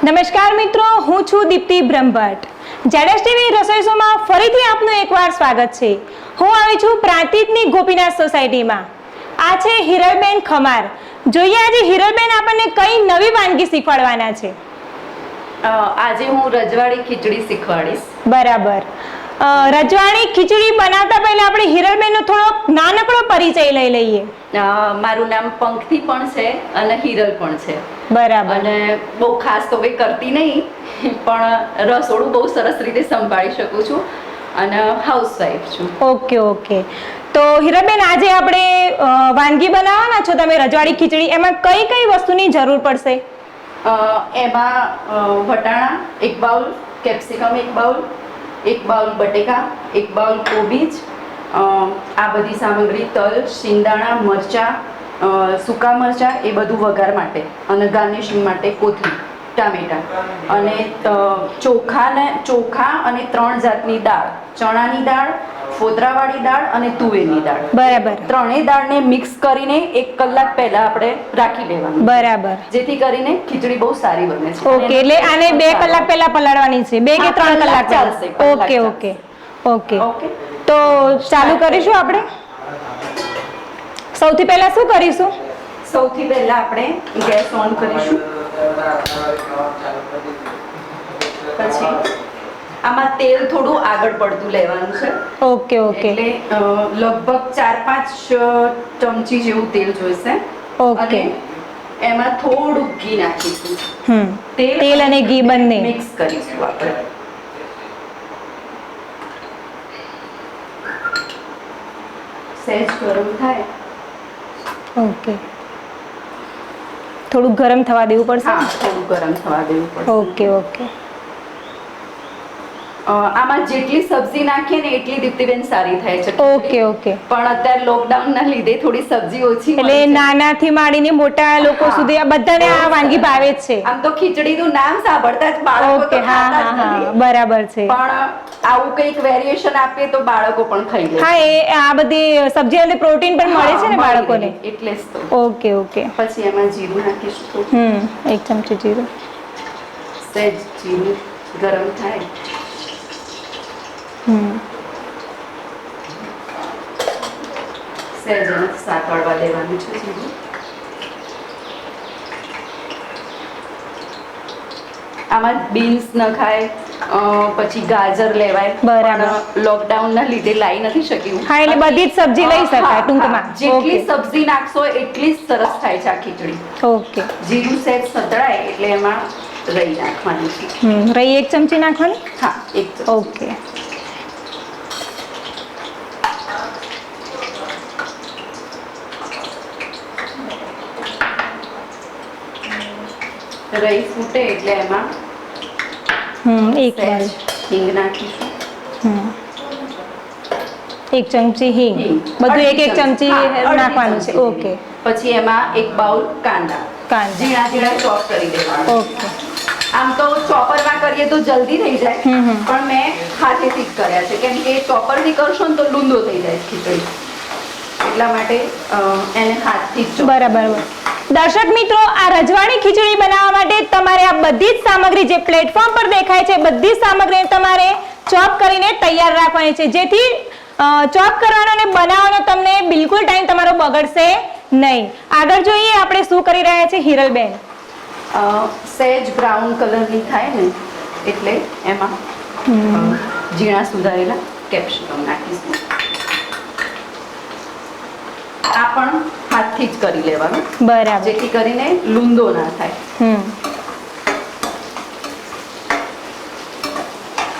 નમસ્કાર મિત્રો, હું છું દીપ્તિ બ્રહ્મભટ્ટ। જેડેશ ટીવી રસોઈ શોમાં ફરીથી આપનું એકવાર સ્વાગત છે। હું આવી છું પ્રાંતિજની ગોપીનાથ સોસાયટીમાં। આ છે હિરલબેન ખમાર। જોઈએ આજે હિરલબેન આપણને કઈ નવી વાનગી શીખવાડવાના છે। આજે હું રજવાડી ખીચડી શીખવાડીશ। બરાબર। રજવાડી ખીચડી બનાવતા પહેલા આપણે હિરલબેનનો થોડો નાનકડો પરિચય લઈ લઈએ। મારું નામ પંક્તિ પણ છે અને હિરલ પણ છે। બરાબર। અને બહુ ખાસ તો કંઈ કરતી નહીં, પણ રસોડું બહુ સરસ રીતે સંભાળી શકું છું અને હાઉસવાઈફ છું। ઓકે। તો હિરલબેન, આજે આપણે વાનગી બનાવવાના છો તમે રજવાડી ખીચડી, એમાં કઈ કઈ વસ્તુની જરૂર પડશે? એમાં વટાણા 1 બાઉલ, કેપ્સિકમ 1 બાઉલ, 1 બાઉલ બટેકા, 1 બાઉલ કોબીજ, આ બધી સામગ્રી, તલ, શિંગદાણા, મરચાં, સૂકા મરચાં, એ બધું વઘાર માટે અને ગાર્નિશિંગ માટે કોથમીર, ટામેટાં અને ચોખા અને 3 જાતની દાળ, ચણાની દાળ, ફોતરાવાળી દાળ અને તુવેરની દાળ। બરાબર। ત્રણેય દાળને મિક્સ કરીને 1 કલાક પહેલા આપણે રાખી લેવાનું। બરાબર। જેથી કરીને ખીચડી બહુ સારી બને છે। ઓકે, એટલે આને 2 કલાક પહેલા પલાળવાની છે, 2 કે 3 કલાક ચાલશે। ઓકે। તો ચાલુ કરીશું આપણે। સૌથી પહેલા શું કરીશું? સૌથી પહેલા આપણે ગેસ ઓન કરીશું। પછી આમાં તેલ થોડું આગળ પડતું લેવાનું છે। ઓકે। એટલે લગભગ 4-5 ચમચી જેવું તેલ જોઈશે। ઓકે। એમાં થોડું ઘી નાખીશું। તેલ અને ઘી બંને મિક્સ કરીશું આપણે। સહેજ ગરમ થાય। ઓકે, થોડું ગરમ થવા દેવું પડશે। હા, થોડું ગરમ થવા દેવું પડશે। ઓકે। આમાં જેટલી સબ્જી નાખીએ ને એટલી દીપ્તિબેન સારી થાય છે। ઓકે। પણ અત્યારે લોકડાઉન ના લીધે થોડી સબ્જી ઓછી એટલે મળે છે। નાનાથી માંડીને મોટા લોકો સુધી આ બધાને આ વાનગી ભાવે જ છે। આમ તો ખીચડીનું નામ સાંભળતા જ બાળકો તો ખાતા જ નથી। બરાબર છે। પણ આવું કંઈક વેરિએશન આપીએ તો બાળકો પણ ખાઈ લે। હા, એ આ બધી સબ્જી અને પ્રોટીન પણ મળે છે ને બાળકોને, એટલે જ તો। ઓકે। પછી એમાં જીરું નાખીશું। 1 ચમચી જીરું। સહેજ જીરું ગરમ થાય। સહેજ એને સાતળવા દેવાનું છે જીરું। આમાં બીન્સ નખાય, પછી ગાજર લેવાય। બરાબર। લોકડાઉન ના લીધે લાવી નથી શકી હું। હા, એટલે બધી જ સબ્જી લઈ શકાય ટૂંકમાં। જેટલી સબ્જી નાખશો એટલી જ સરસ થાય છે આ ખીચડી। ઓકે। જીરું સહેજ સતળાય એટલે એમાં રઈ નાખવાની છે। રઈ 1 ચમચી નાખવાની? હા, 1 ચમચી। ઓકે। રઈ ફૂટે એટલે એમાં 1 હિંગ નાખીશું। 1 ચમચી હિંગ, બધું 1 ચમચી નાખવાનું છે। ઓકે। પછી એમાં 1 બાઉલ કાંદા ઝીણા ચોપ કરી દેવાના। ઓકે। આમ તો ચોપરમાં કરીએ તો જલ્દી થઈ જાય, પણ મેં હાથેથી જ કર્યા છે, કેમ કે ચોપરથી કરશો ને તો લૂંદો થઈ જાય ખીચડી, એટલા માટે એને હાથથી જ। બરાબર। દર્શક મિત્રો, આ રજવાડી ખીચડી બનાવવા માટે તમારે આ બધી જ સામગ્રી જે પ્લેટફોર્મ પર દેખાય છે બધી જ સામગ્રી તમારે ચોપ કરીને તૈયાર રાખવાની છે, જેથી ચોપ કરવાનો અને બનાવવાનો તમને બિલકુલ ટાઈમ તમારો બગડશે નહીં। આગળ જોઈએ આપણે શું કરી રહ્યા છે હિરલબેન। સહેજ બ્રાઉન કલરની થાય ને એટલે એમાં ઝીણા સુધારેલા કેપ્સિકમ નાખીશું। આ પણ હાથથી જ કરી લેવાનું। બરાબર। જેથી કરીને લૂંદો ના થાય।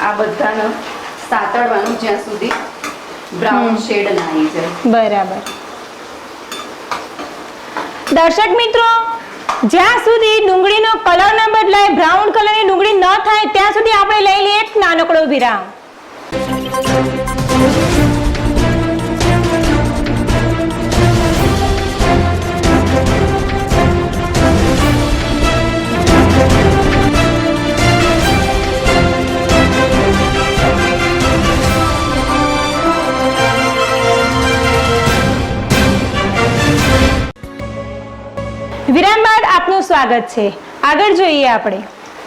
આ બધાને સાતળવાનું જ્યાં સુધી બ્રાઉન શેડ ના આવી જાય। બરાબર। દર્શક મિત્રો, જ્યાં સુધી ડુંગળીનો કલર ન બદલાય, બ્રાઉન કલરની ડુંગળી ન થાય ત્યાં સુધી આપણે લઈ લઈએ એક નાનકડો વિરામ। વિરામ બાદ આપનું સ્વાગત છે। આગળ જોઈએ આપણે।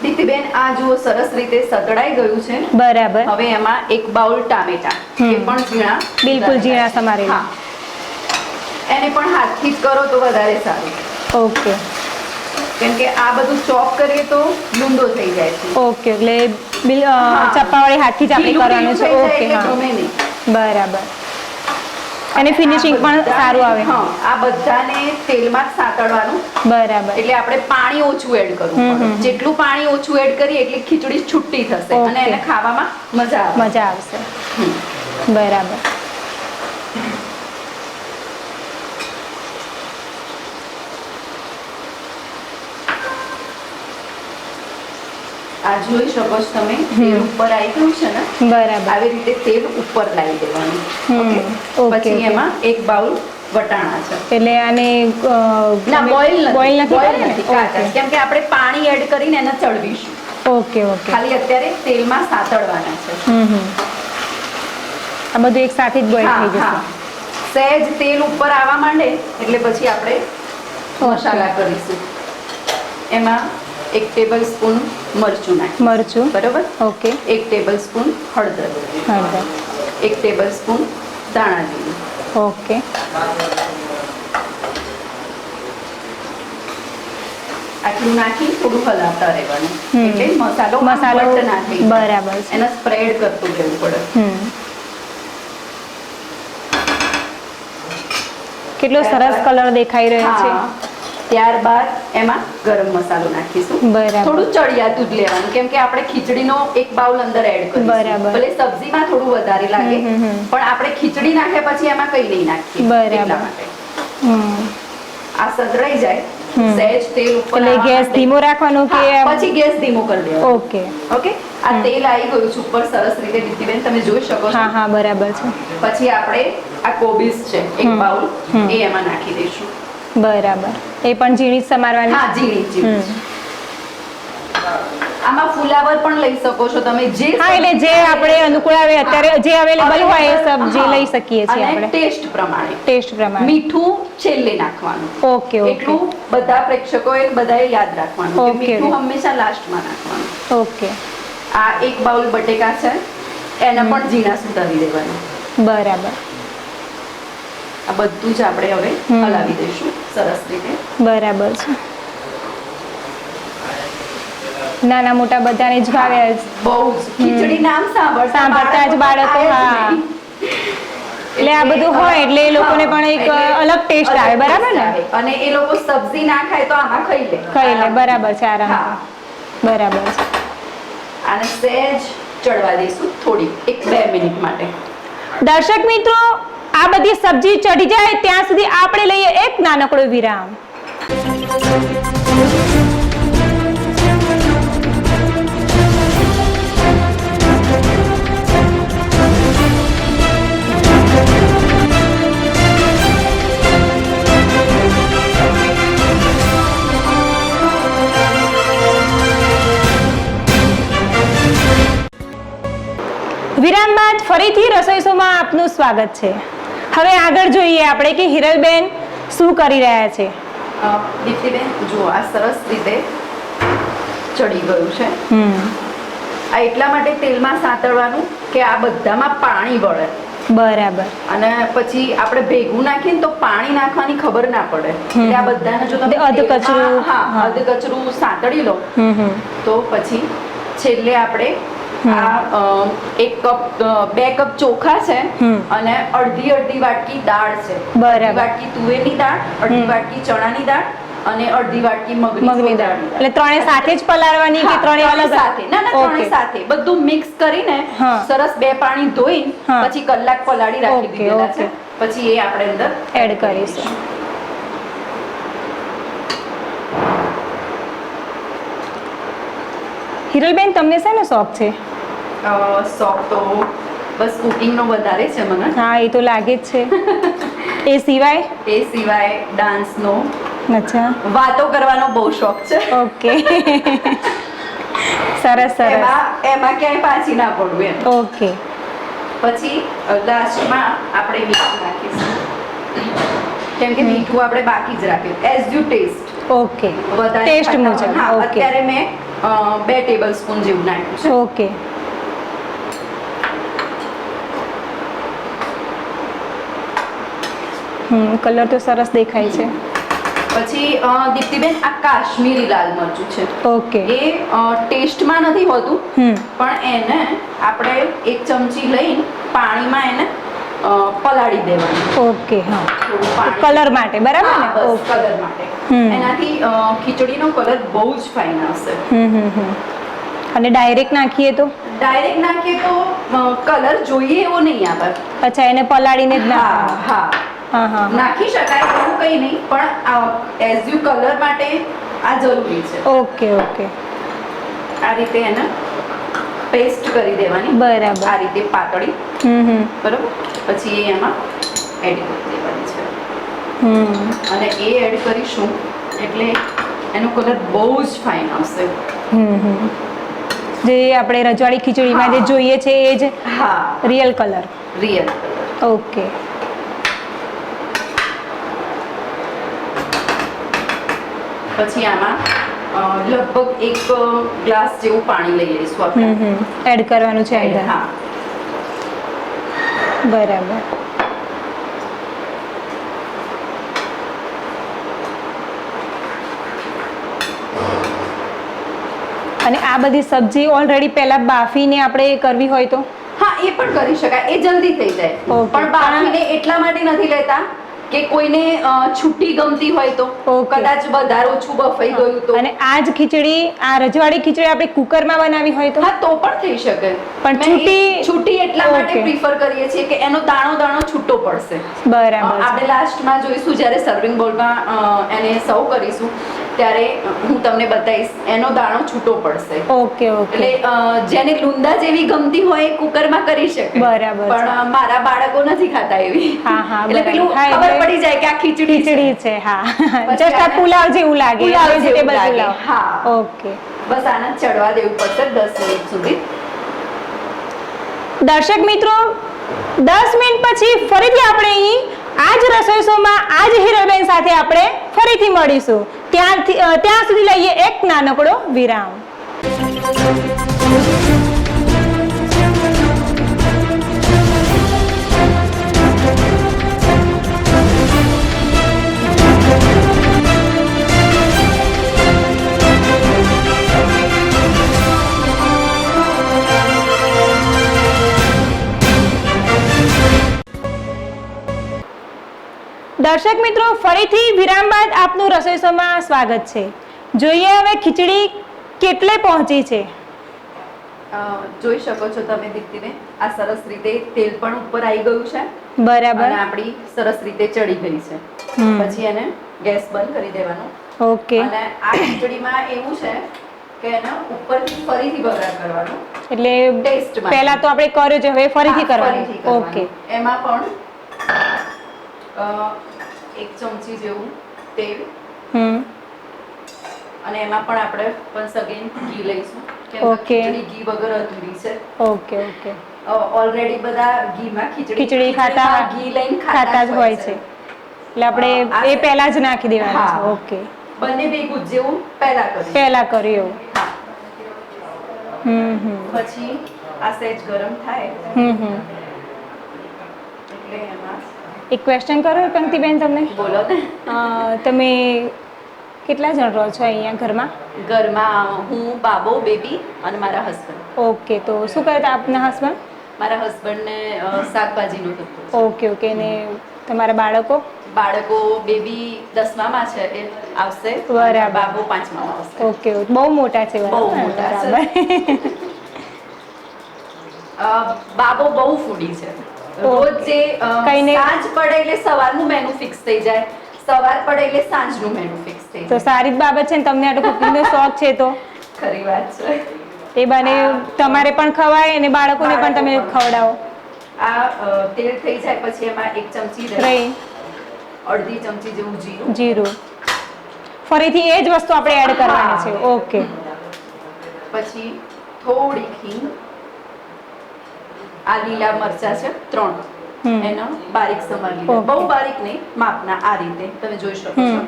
દીપ્તિબેન આ જુઓ સરસ રીતે સતળાઈ ગયું છે. બરાબર. હવે એમાં એક બાઉલ ટામેટા, એ પણ ઝીણા, બિલકુલ ઝીણા સમારેલા. હા, એને પણ હાથથી જ કરો તો વધારે સારું. ઓકે. કેમ કે આ બધું ચોપ કરીએ તો લૂંદો થઈ જાય છે. ઓકે, એટલે ચપ્પાવાળી હાથથી જ આપણે કરવાનું છે. ઓકે, હા, ગમે નહીં. બરાબર. અને ફિનિશિંગ પણ સારું આવે. હા, આ બધાને તેલમાં જ સાતળવાનું. બરાબર. એટલે આપણે પાણી ઓછું એડ કરવું પડે. જેટલું પાણી ઓછું એડ કરીએ એટલી ખીચડી છૂટી થશે અને એને ખાવામાં મજા આવશે. બરાબર. આ જોઈ શકો છો તમે, તેલ ઉપર આવી ગયું છે ને. બરાબર. આવી રીતે તેલ ઉપર લાવી દેવાનું. ઓકે. પછી એમાં એક બાઉલ વટાણા છે. એટલે આને ના, બોઇલ નથી નથી, કાચા. કેમ કે આપણે પાણી એડ કરીને એને ચડવીશું. ઓકે. ખાલી અત્યારે તેલમાં સાતળવાના છે. આ બધું એક સાથે જ બોઇલ થઈ જશે. સહેજ તેલ ઉપર આવવા માંડે એટલે પછી આપણે મસાલા કરીશું. એમાં 1 ટેબલસ્પૂન મરચું, બરોબર. ઓકે. 1 ટેબલસ્પૂન હળદર, 1 ટેબલસ્પૂન ધાણા જીરું. ઓકે. આટલું નાખી થોડું હલાવતા રહેવાનું. એટલે મસાલો ઘટ ના થઈ જાય. બરાબર. એને સ્પ્રેડ કરતું રહેવું પડે. કેટલો સરસ કલર દેખાઈ રહ્યો છે. ત્યારબાદ એમાં ગરમ મસાલો નાખીશું. બરાબર. થોડું ચડિયાતું જ લેવાનું, કેમ કે આપણે ખીચડીનો એક બાઉલ અંદર એડ કરીશું. બરાબર. ભલે સબ્જીમાં થોડું વધારે લાગે, પણ આપણે ખીચડી નાખ્યા પછી એમાં કંઈ નહીં નાખીએ. બરાબર. એટલા માટે આ સતળાઈ જાય, સહેજ તેલ ઉપર એટલે ગેસ ધીમો રાખવાનો કે પછી ગેસ ધીમો કરી દેવાનો. ઓકે. આ તેલ આવી ગયું છે ઉપર સરસ રીતે. દીપ્તિબેન તમે જોઈ શકો છો. હા, બરાબર છે. પછી આપણે આ કોબીજ છે એક બાઉલ, એ એમાં નાખી દઈશું. બરાબર. એ પણ ઝીણી સમારવાની. હા, ઝીણી. આમાં ફુલાવર પણ લઈ શકો છો તમે. હા, એટલે જે આપણે અનુકૂળ આવે અત્યારે જે અવેલેબલ હોય એ સબ્જી લઈ શકીએ છીએ આપણે. ટેસ્ટ પ્રમાણે. મીઠું છેલ્લે નાખવાનું. ઓકે. એટલું બધા પ્રેક્ષકોએ બધાએ યાદ રાખવાનું કે મીઠું હંમેશા લાસ્ટમાં નાખવાનું. ઓકે. આ એક બાઉલ બટેકા છે, એને પણ ઝીણા સુધારી દેવાના. બરાબર. આ બધું જ આપણે હવે હલાવી દઈશું સરસ રીતે. બરાબર છે. નાના મોટા બધાને જ ભાવે. બહુ જ ખીચડી નામ સાંભળતા જ બાળકો. હા, એટલે આ બધું હોય એટલે એ લોકોને પણ એક અલગ ટેસ્ટ આવે. બરાબર ને. અને એ લોકો સબ્જી ના ખાય તો આમાં ખાઈ લે. બરાબર છે. આરામ. બરાબર છે. આને સહેજ ચડવા દઈશું થોડી 1-2 મિનિટ માટે. દર્શક મિત્રો, આ બધી સબ્જી ચડી જાય ત્યાં સુધી આપણે લઈએ એક નાનકડો વિરામ. વિરામ બાદ ફરીથી રસોઈ શોમાં આપનું સ્વાગત છે. હવે આગળ જોઈએ આપણે કે હિરલબેન શું કરી રહ્યા છે. દીપ્તિબેન જુઓ, આ સરસ રીતે ચડી ગયું છે. આ એટલા માટે તેલમાં સાતળવાનું કે આ બધામાં પાણી વળે. બરાબર. અને પછી આપણે ભેગું નાખીએ તો પાણી નાખવાની ખબર ના પડે. એટલે આ બધાને જો તમે અધકચરું સાતળી લો તો પછી છેલ્લે આપણે આ 1 કપ 2 કપ ચોખા છે અને અડધી વાટકી દાળ છે. અડધી વાટકી તુવેરની દાળ, અડધી વાટકી ચણાની દાળ અને અડધી વાટકી મગની દાળ. એટલે ત્રણે સાથે જ પલાળવાની કે ત્રણે અલગ સાથે? ના, ત્રણે સાથે બધું મિક્સ કરીને સરસ 2 પાણી ધોઈને પછી કલાક પલાળી રાખી દીધેલા છે. પછી એ આપણે અંદર એડ કરીશું. હિરલબેન, તમને શેનો શોખ છે? શોખ તો બસ કુકિંગનો વધારે છે મને. હા, એ તો લાગે જ છે. એ સિવાય ડાન્સનો, અચ્છા, વાતો કરવાનો બહુ શોખ છે. ઓકે. સરસ. એમાં ક્યાંય પાછી ના પડવું એમ. ઓકે. પછી લાસ્ટમાં આપણે મીઠું નાખીશું, કેમ કે મીઠું આપણે બાકી જ રાખ્યું as you test. Okay. Test મુજબ. અત્યારે મેં 2 ટેબલસ્પૂન જેવું નાખ્યું છે. ઓકે. કલર તો સરસ દેખાય છે. પછી દીપ્તિબેન આ કાશ્મીરી લાલ મરચું છે. ઓકે. એ ટેસ્ટમાં નથી હોતું, પણ એને આપણે 1 ચમચી લઈને પાણીમાં એને પલાળી દેવાનું. ઓકે. હા, થોડું પાણી કલર માટે બરાબર ને? ઓકે. કલર માટે. એનાથી ખીચડીનો કલર બહુ જ ફાઇન આવશે. અને ડાયરેક્ટ નાખીએ તો? ડાયરેક્ટ નાખીએ તો કલર જોઈએ એવો નહીં આવે. અચ્છા, એને પલાળીને જ નાખવાનું? હા, હા. નાખી શકાય એવું કંઈ નહીં, પણ એઝ યુ કલર માટે આ જરૂરી છે. ઓકે. આ રીતે એને પેસ્ટ કરી દેવાની. બરાબર. આ રીતે પાતળી. બરાબર. પછી એમાં એડ કરી દેવાની છે. અને એ એડ કરીશું એટલે એનો કલર બહુ જ ફાઇન આવશે. જે આપણે રજવાડી ખીચડીમાં જે જોઈએ છે એ જ? હા, રિયલ કલર. ઓકે. પછી આમાં લગભગ 1 ગ્લાસ જેવું પાણી લઈ લઈશું આપણે. એડ કરવાનું છે અંદર? હા. બરાબર. અને આ બધી સબ્જી ઓલરેડી પહેલા બાફીને આપણે કરવી હોય તો? હા, એ પણ કરી શકાય, એ જલ્દી થઈ જાય. પણ બાફીને એટલા માટે નથી લેતા કે કોઈને છૂટી ગમતી હોય તો, કદાચ વધારે ઓછું બફાઈ ગયું તો. અને આ જ ખીચડી, આ રજવાડી ખીચડી આપણે કુકરમાં બનાવી હોય તો? હા, તો પણ થઈ શકે. પણ છૂટી એટલા માટે પ્રિફર કરીએ છીએ કે એનો દાણો છૂટો પડશે. બરાબર. આપણે લાસ્ટમાં જોઈશું જ્યારે સર્વિંગ બોલમાં એને સર્વ કરીશું ત્યારે હું તમને બતાવીશ એનો દાણો છૂટો પડશે. ઓકે. એટલે જેને લુંદા જેવી ગમતી હોય એ કુકરમાં કરી શકે. બરાબર. પણ મારા બાળકો નથી ખાતા એવી. હા. એટલે પેલું ખબર પડી જાય કે આ ખીચડી છે. હા, જસ્ટ આ પુલાવ જેવું લાગે. વેજીટેબલ પુલાવ. હા. ઓકે. બસ આને ચડવા દેવું પડશે 10 મિનિટ સુધી. દર્શક મિત્રો, 10 મિનિટ પછી ફરીથી આપણે અહીં આ જ રસોઈ શોમાં આ જ હીરાબેન સાથે આપણે ફરીથી મળીશું. ત્યાં સુધી લઈએ એક નાનકડો વિરામ. દર્શક મિત્રો, ફરીથી વિરામ બાદ આપનું રસોઈ શોમાં સ્વાગત છે. જોઈએ હવે ખીચડી કેટલે પહોંચી છે. જોઈ શકો છો તમે દીપ્તિબેન, આ સરસ રીતે તેલ પણ ઉપર આવી ગયું છે. બરાબર. અને આપણી સરસ રીતે ચડી ગઈ છે. પછી એને ગેસ બંધ કરી દેવાનો. ઓકે. અને આ ખીચડીમાં એવું છે કે એને ઉપરથી ફરીથી વઘાર કરવાનો. એટલે ટેસ્ટ પહેલા તો આપણે કર્યો છે, હવે ફરીથી કરવાનું. ઓકે. એમાં પણ 1 ચમચી જેવું તેલ. અને એમાં પણ આપણે once again ઘી લઈશું. ખીચડી ઘી વગર અધૂરી છે. ઓકે. ઓલરેડી બધા ઘીમાં ખીચડી ખાતા ઘી લઈને ખાતા જ હોય છે, એટલે આપણે એ પહેલા જ નાખી દેવાનું છે. ઓકે. બંને ભેગું જેવું પહેલા કર્યું. પછી આ સહેજ ગરમ થાય એટલે એમાં એક ક્વેશ્ચન કરો પંક્તિબેન તમને. બોલો ને. તમે કેટલા જણ રહો છો અહીંયા ઘરમાં? હું, બાબો, બેબી અને મારા હસબન્ડ. ઓકે. તો શું કરતા આપના હસબન્ડ? મારા હસબન્ડને શાકભાજીનો ધંધો. ઓકે. ને તમારા બાળકો? બેબી 10મામાં છે, એ આવશે. બરાબર. બાબો 5મામાં આવશે. ઓકે. બહુ મોટા છે. બહુ મોટા છે. બાબો બહુ ફૂડી છે. રોજ જે સાંજ પડે એટલે સવારનું મેનુ ફિક્સ થઈ જાય, સવાર પડે એટલે સાંજનું મેનુ ફિક્સ થઈ જાય. તો સારી જ બાબત છે ને, તમને આટલો કુકિંગનો શોખ છે તો. ખરી વાત છે. એ બાને તમારે પણ ખવાય અને બાળકોને પણ તમે ખવડાવો. આ તેલ થઈ જાય પછી એમાં 1 ચમચી રાઈ, 1/2 ચમચી જેવું જીરું. ફરીથી એ જ વસ્તુ આપણે એડ કરવાની છે. ઓકે. પછી થોડી હિંગ. આ લીલા મરચા છે 3, એનો બારીક સમારી લીધા. બહુ બારીક નહીં, માપના. આ રીતે તમે જોઈ શકો છો.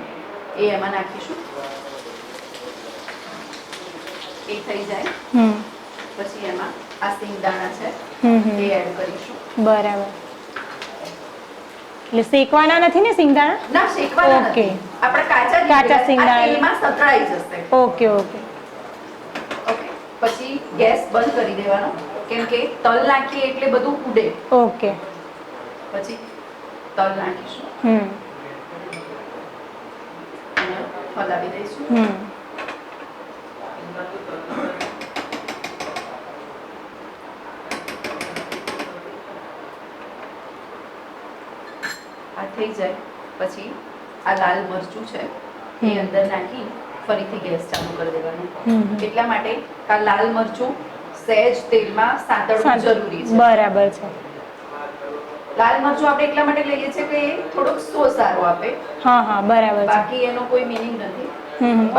એ એમાં નાખીશું. એ થઈ જાય હમ પછી એમાં આ સિંગદાણા છે એ એડ કરીશું. બરાબર. એટલે શેકવાના નથી ને સિંગદાણા? ના, શેકવાના ઓકે. નથી. આપણે કાચા જ કાચા લીધેલા છે. સિંગદાણા. આ તેલમાં સતળાઈ જશે. Okay okay. ઓકે, પછી ગેસ બંધ કરી દેવાનો, કેમ કે તલ નાખીએ એટલે બધું ઉડે. ઓકે. પછી તલ નાખીશું અને હલાવી દઈશું. આ થઈ જાય પછી આ લાલ મરચું છે એ અંદર નાખી ફરીથી ગેસ ચાલુ કરી દેવાનો. એટલા માટે આ લાલ મરચું સહેજ તેલમાં સાંતળવું જરૂરી છે. બરાબર છે. લાલ મરચું આપણે એટલા માટે લઈએ છીએ કે એ થોડોક સો સારો આપે. હા હા, બરાબર છે. બાકી એનો કોઈ મીનિંગ નથી.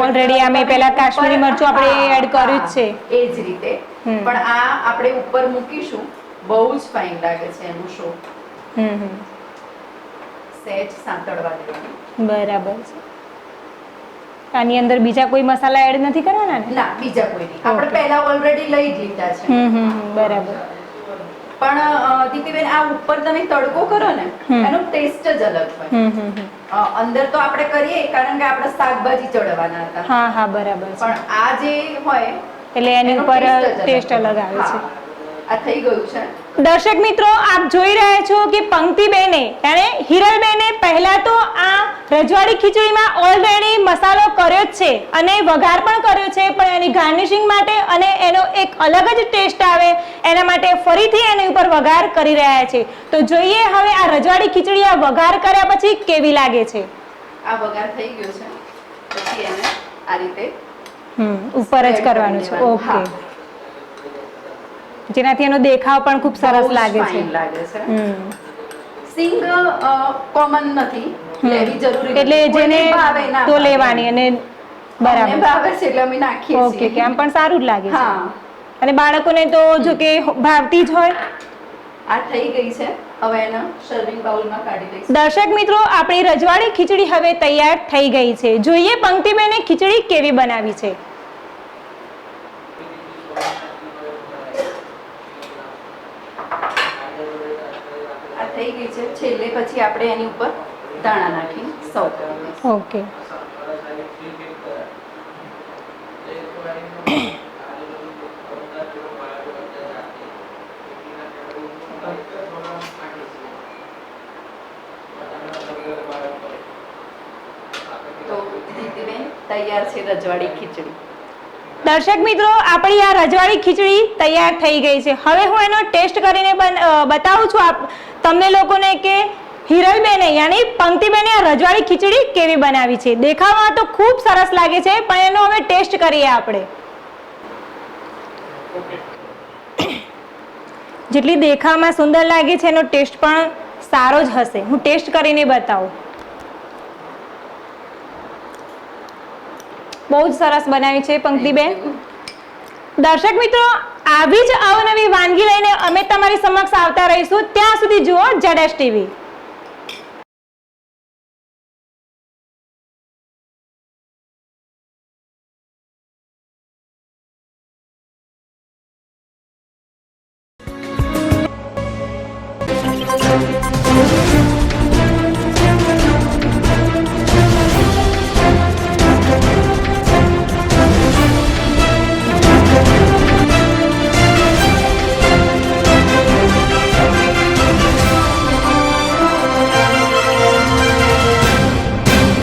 ઓલરેડી અમે પહેલા કાશ્મીરી મરચું આપણે એડ કર્યું જ છે. એ જ રીતે પણ આ આપણે ઉપર મૂકીશું, બહુ જ ફાઇન લાગે છે એનું શો. સહેજ સાંતળવા દેવાનું. બરાબર છે. આની અંદર બીજા કોઈ મસાલા એડ નથી કરવાના ને? ના, બીજા કોઈ નહીં. આપણે પહેલા ઓલરેડી લઈ જ લીધા છે. બરાબર. પણ દીપ્તિબેન, આ ઉપર તમે તડકો કરો ને એનો ટેસ્ટ જ અલગ હોય. અંદર તો આપણે કરીએ કારણ કે આપણે શાકભાજી ચડવાના હતા. હા હા, બરાબર છે. પણ આ જે હોય એટલે એની ઉપર ટેસ્ટ અલગ આવે છે. આ થઈ ગયું છે. દર્શક મિત્રો, આપ જોઈ રહ્યા છો કે પંક્તિબેને અને હિરલબેને પહેલા તો આ રજવાડી ખીચડીમાં ઓલરેડી મસાલો કર્યો જ છે અને વઘાર પણ કર્યો છે, પણ એની ગાર્નિશિંગ માટે અને એનો એક અલગ જ ટેસ્ટ આવે એના માટે ફરીથી એની ઉપર વઘાર કરી રહ્યા છે. તો જોઈએ હવે આ રજવાડી ખીચડી આ વઘાર કર્યા પછી કેવી લાગે છે. આ વઘાર થઈ ગયો છે, પછી એને આ રીતે ઉપર જ કરવાનું છે. ઓકે. જેનાથી એનો દેખાવ પણ ખૂબ સરસ લાગે છે. સિંગ કોમન નથી, લેવી જરૂરી નથી. એટલે જેને તો લેવાની અને બરાબર ભાવે છે એટલે અમે નાખીએ છીએ. ઓકે, આમ પણ સારું જ લાગે છે. હા, અને બાળકોને તો જો કે ભાવતી જ હોય. આ થઈ ગઈ છે. હવે એને સર્વિંગ બાઉલમાં કાઢી દઈશું. દર્શક મિત્રો, આપણી રજવાડી ખીચડી હવે તૈયાર થઈ ગઈ છે. જોઈએ પંક્તિબેને ખીચડી કેવી બનાવી છે. થઈ ગઈ છે. છેલ્લે પછી આપણે એની ઉપર દાણા નાખી સર્વ કરવાનું. ઓકે. તો દીદીબેન, તૈયાર છે રજવાડી ખીચડી. દર્શક મિત્રો, આપણી આ રજવાડી ખીચડી તૈયાર થઈ ગઈ છે. હવે હું એનો ટેસ્ટ કરીને બતાવું છું તમને લોકોને કે હિરલબેને યાની પંક્તિબેને આ રજવાડી ખીચડી કેવી બનાવી છે. દેખાવમાં તો ખૂબ સરસ લાગે છે, પણ એનો હવે ટેસ્ટ કરીએ આપણે. જેટલી દેખાવમાં સુંદર લાગે છે એનો ટેસ્ટ પણ સારો જ હશે. હું ટેસ્ટ કરીને બતાવું. બહુ જ સરસ બનાવી છે પંક્તિબેન. દર્શક મિત્રો, આવી જ અવનવી વાનગી લઈને અમે તમારી સમક્ષ આવતા રહીશું. ત્યાં સુધી જુઓ ZS TV.